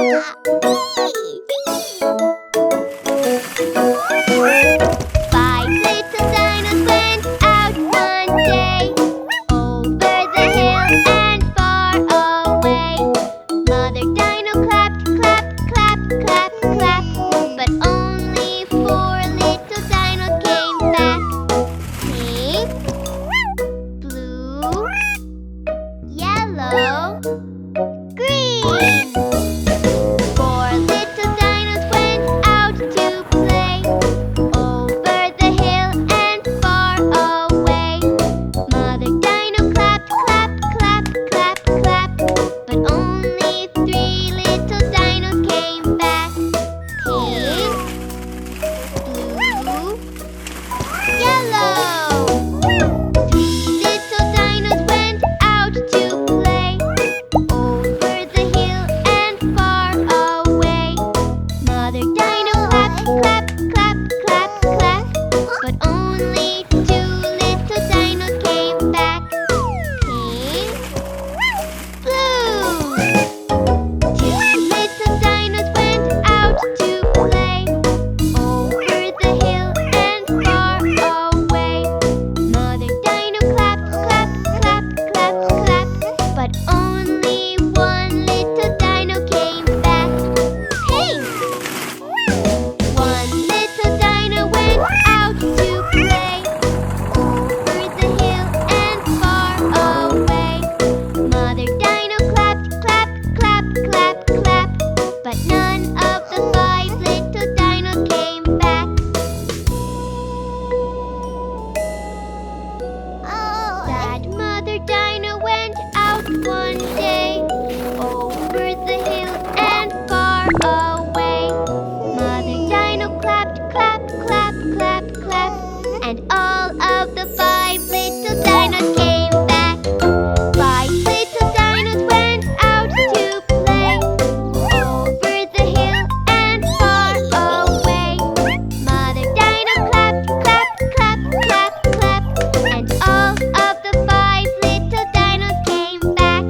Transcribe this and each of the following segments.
Five little dinos went out one day, over the hill and far away. Mother Dino clapped, clap, clap, clap, clap, but only four little dinos came back. Pink, blue, yellow, green. Four little dinos went out to play, over the hill and far away. Mother Dino clapped, clap, clap, clap, clap, but only three little dinos came back. Pink, blue, yellow. Three little dinos went out to play, over the hill and far away. Mother Dino clapped, clap, clap, clap, clap, but only two little dinos came back. Pink, blue. Two little dinos went out to play, over the hill and far away. Mother Dino clapped, clap, clap, clap, clap, but only one little dino came back. Pink. One little dino went out to play, over the hill and far away. Mother Dino clapped, clap, clap, clap, clap, but none of the five little dinos came back. Sad Mother Dino went out one day, over the hill and far away. Mother Dino clapped, clap, clap, clap, clap, and all of the five little dinos came back. Five little dinos went out to play, over the hill and far away. Mother Dino clapped, clap, clap, clap, clap, and all of the five little dinos came back.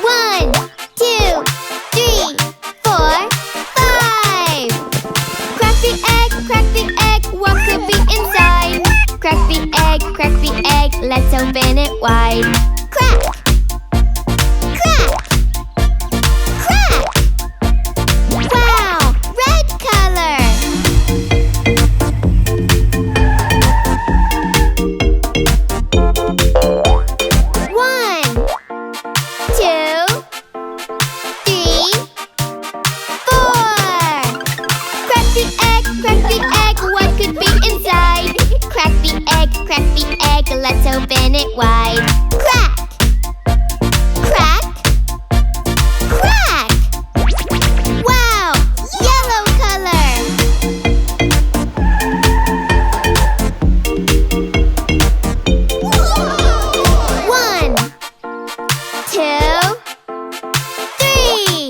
One, two, three, four, five. Crack the egg, what could be inside? Crack the egg, let's open it wide. Crack, crack, crack. Wow, red color. One, two, three, four. Crack the egg, what could be inside? Crack the egg, let's open it wide. Crack, crack, crack. Wow, yellow color. One, two, three.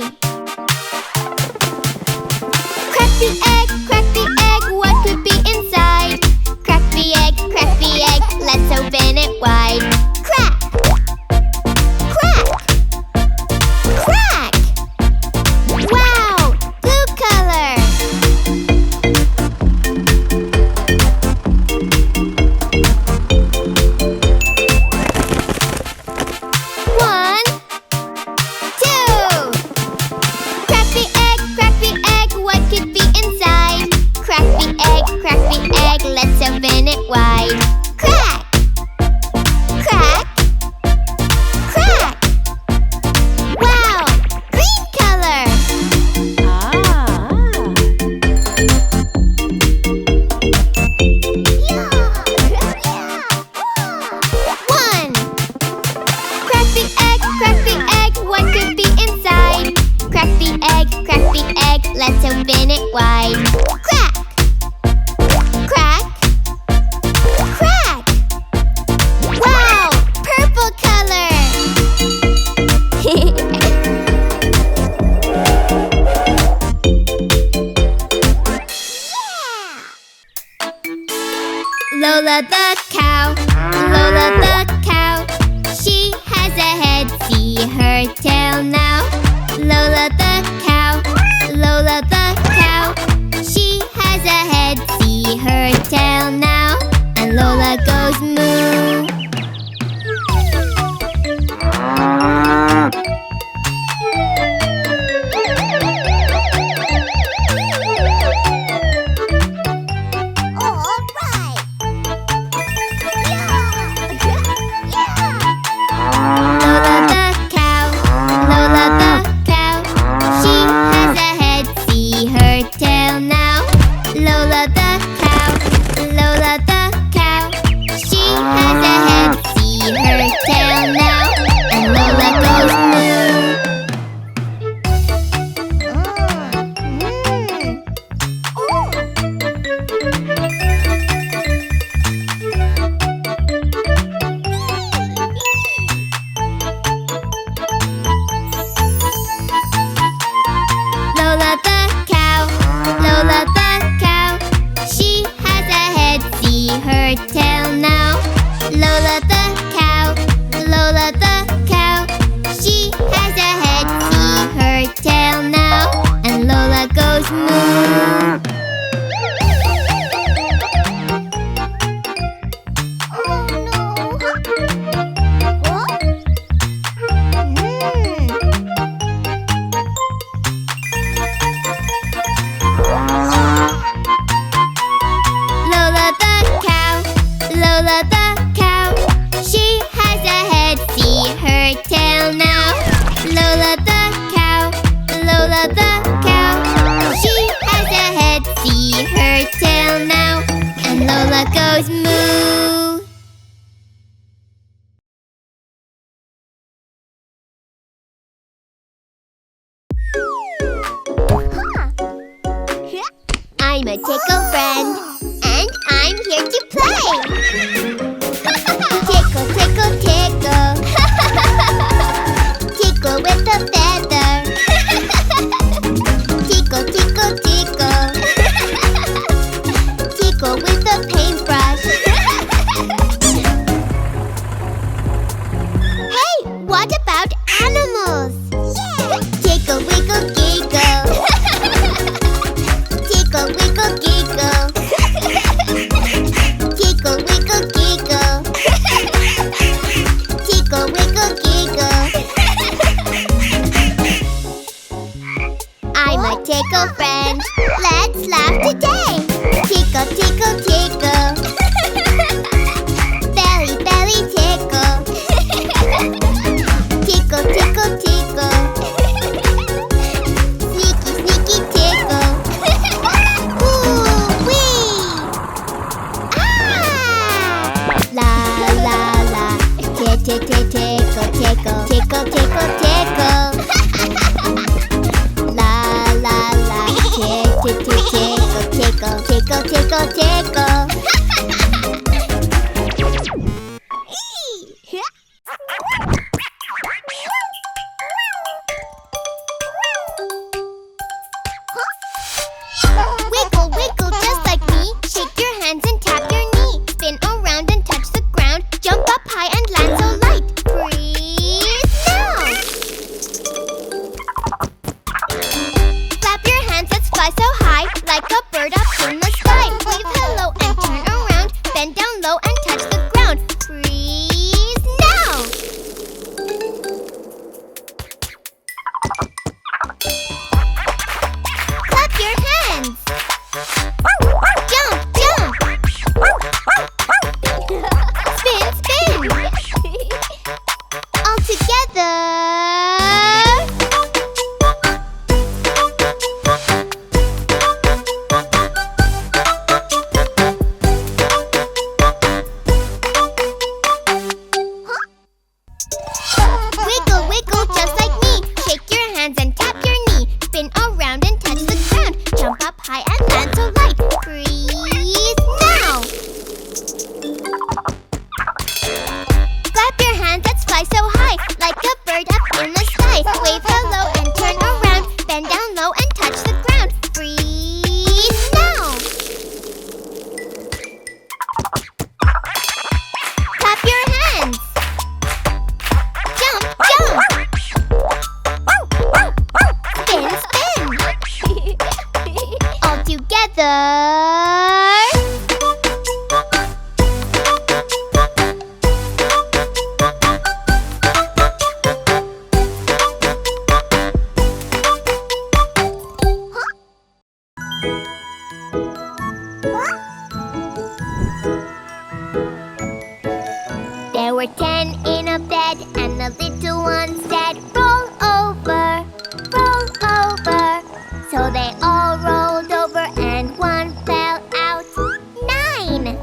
Crack the egg, what could be inside? Crack the egg, let's open it wide. Crack, crack, crack. Wow, blue color. One, two. Crack the egg, what could be inside? Crack the egg, let's open it wide. Crack, crack, crack. Wow, green color. One. Crack the egg, what could be inside? Crack the egg, let's open it wide. Crack, crack, crack. Lola the cow, Lola the cow. She has a head, see her tail now. Lola the cow, Lola the cow. She has a head, see her tail now. And Lola goes moo. I'm a tickle friend, and I'm here to play. Tickle, tickle, tickle. Tickle with a feather. Tickle, tickle, tickle. Tickle with a paintbrush. Hey, what about animals? Yeah. Tickle, wiggle, giggle. Tickle, wiggle, giggle. Tickle, wiggle, giggle. Tickle, wiggle, giggle. I'm a tickle friend. Let's laugh today. Tickle, tickle, tickle. Belly, belly, tickle. Tickle, tickle, tickle. Sneaky, sneaky, tickle. Ooh-wee! Ah! La, la, la. Tickle, tickle, tickle. Tickle, tickle, tickle. La, la, la. Tickle, tickle, tickle. Tickle, tickle, tickle. Wiggle, wiggle just like me. Shake your hands and tap your knee. Spin around and touch the ground. Jump up high and land so light. Freeze now! Clap your hands, let's fly so high. Like a bird up in the sky. Wave hello and were 10 in a bed, and the little one said, roll over, roll over. So they all rolled over and one fell out. 9!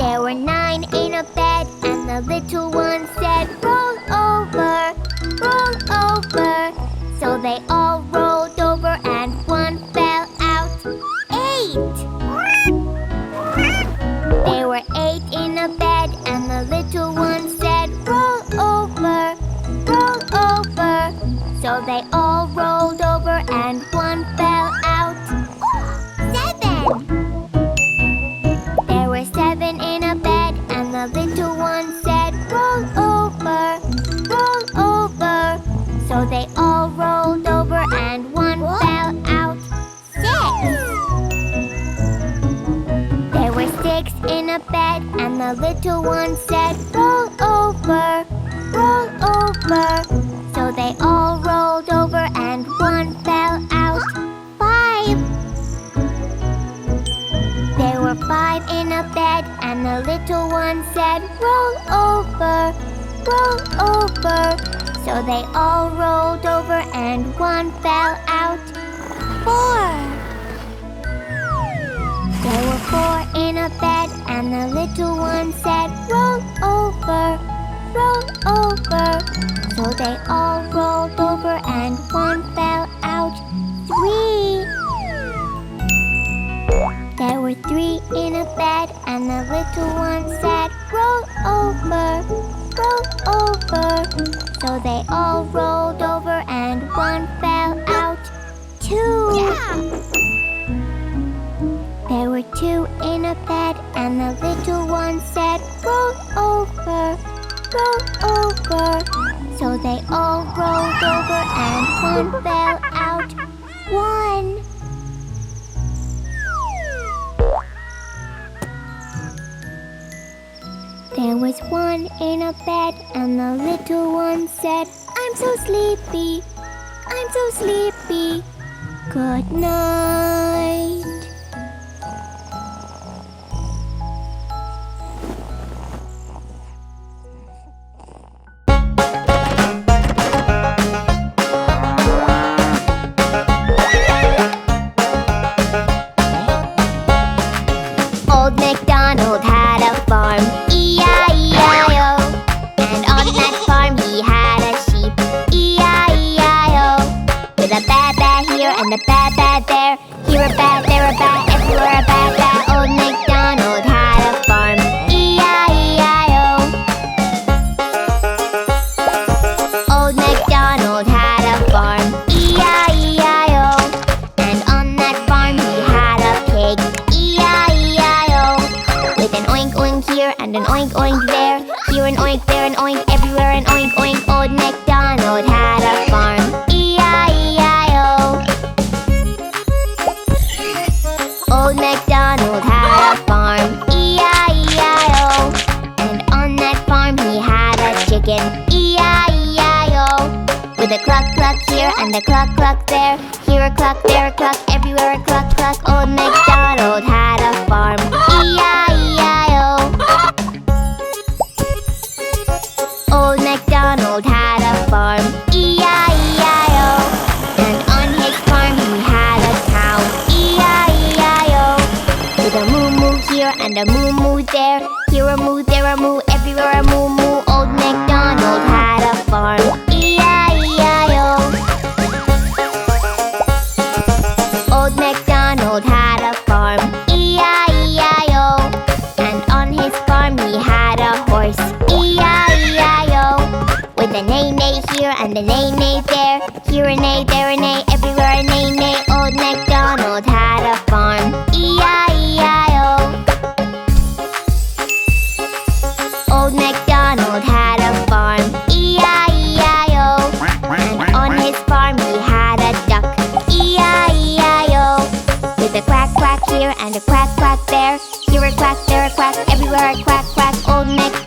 There were 9 in a bed, and the little one said, roll over, roll over. So they all rolled over and one fell out. 8! There were 8 in a bed, and the little one said, roll over, roll over. So they all rolled over and one fell out. 7! There were 7 in a bed, and the little one said, roll over, roll over. So they all rolled over and one fell out. 6! There were 6 in a bed, and the little one said, roll over, roll over. So they all rolled over and one fell out. 5! There were 5 in a bed, and the little one said, roll over, roll over. So they all rolled over and one fell out. 4! There were 4 in a bed, and the little one said, roll over, roll over. So they all rolled over and one fell out. 3! There were 3 in a bed, and the little one said, roll over, roll over. So they all rolled over and one fell out. 2! There were 2 in a bed, and the little one said, roll over, roll over. So they all rolled over and one fell out. 1! There was 1 in a bed, and the little one said, I'm so sleepy, I'm so sleepy. Good night. Old MacDonald had a farm, E-I-E-I-O. And on that farm he had a sheep, E-I-E-I-O. With a ba-ba here and a ba-ba there, here a ba, there a ba, everywhere a ba-ba. Old MacDonald had a farm, E-I-E-I-O. Old MacDonald had a farm, E-I-E-I-O. And on that farm he had a pig, E-I-E-I-O. With an oink oink here and an oink oink there, here an oink, there an oink, everywhere an oink oink. Old MacDonald had a farm, E-I-E-I-O. Old MacDonald had a farm, E-I-E-I-O. And on that farm he had a chicken, E-I-E-I-O. With a cluck cluck here and a cluck cluck there, here a cluck, there a cluck, everywhere a cluck cluck. Old MacDonald had a farm, E-I-E-I-O. Old MacDonald had a farm, E-I-E-I-O. And on his farm he had a cow, E-I-E-I-O. With a moo moo here and a moo moo there, here a moo, there a moo, everywhere a moo moo. Old MacDonald had a farm, E-I-E-I-O. Old MacDonald had a farm, E-I-E-I-O. And on his farm he had a horse, E-I-E-I-O. With a neigh-neigh here and a neigh-neigh there, here a neigh, there a neigh, everywhere a neigh-neigh. Old MacDonald had a farm, E-I-E-I-O. Old MacDonald had a farm, E-I-E-I-O. And on his farm he had a duck, E-I-E-I-O. With a quack quack here and a quack quack there, here a quack, there a quack, everywhere a quack quack. Old MacDonald